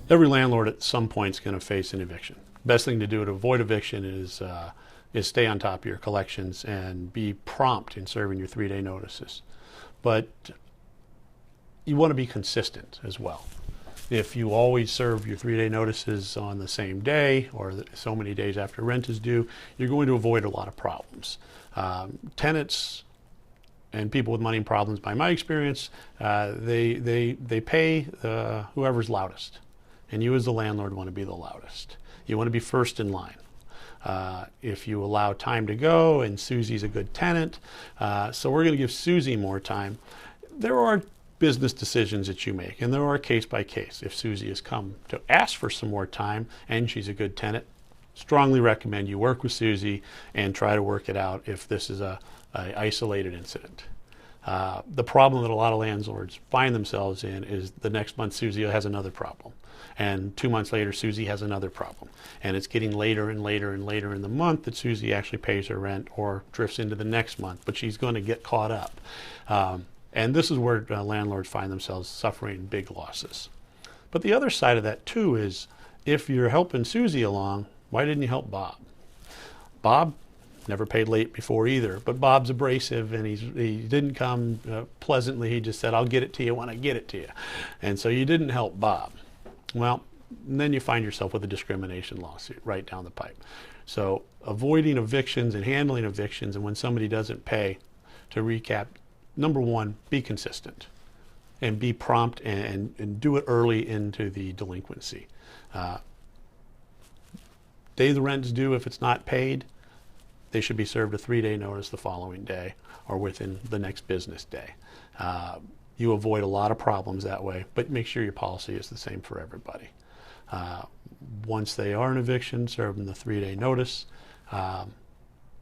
Every landlord at some point is going to face an eviction. Best thing to do to avoid eviction is stay on top of your collections and be prompt in serving your 3-day notices. But you want to be consistent as well. If you always serve your 3-day notices on the same day or so many days after rent is due, you're going to avoid a lot of problems. Tenants and people with money problems, by my experience, they pay whoever's loudest. And you as the landlord want to be the loudest. You want to be first in line. If you allow time to go, and Susie's a good tenant, so we're going to give Susie more time. There are business decisions that you make, and there are case by case. If Susie has come to ask for some more time and she's a good tenant, strongly recommend you work with Susie and try to work it out if this is a isolated incident. The problem that a lot of landlords find themselves in is the next month Susie has another problem. And 2 months later, Susie has another problem. And it's getting later and later and later in the month that Susie actually pays her rent or drifts into the next month, but she's going to get caught up. And this is where landlords find themselves suffering big losses. But the other side of that too is, if you're helping Susie along, why didn't you help Bob? Bob never paid late before either, but Bob's abrasive and he didn't come pleasantly. He just said, I'll get it to you when I get it to you. And so you didn't help Bob. Well, then you find yourself with a discrimination lawsuit right down the pipe. So avoiding evictions and handling evictions, and when somebody doesn't pay, to recap, number one, be consistent and be prompt and do it early into the delinquency. Day the rent's due, if it's not paid, they should be served a 3-day notice the following day or within the next business day. You avoid a lot of problems that way, but make sure your policy is the same for everybody. Once they are in eviction, serve them the 3-day notice.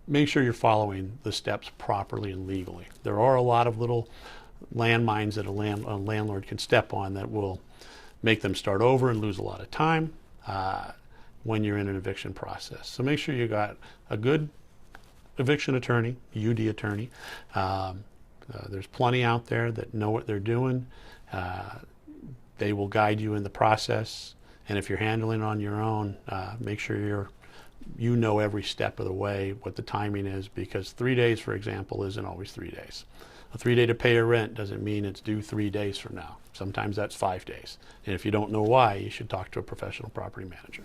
Make sure you're following the steps properly and legally. There are a lot of little landmines that a landlord can step on that will make them start over and lose a lot of time when you're in an eviction process. So make sure you got a good eviction attorney, UD attorney. There's plenty out there that know what they're doing. They will guide you in the process. And if you're handling it on your own, make sure you know every step of the way what the timing is, because 3 days, for example, isn't always 3 days. A 3-day to pay your rent doesn't mean it's due 3 days from now. Sometimes that's 5 days. And if you don't know why, you should talk to a professional property manager.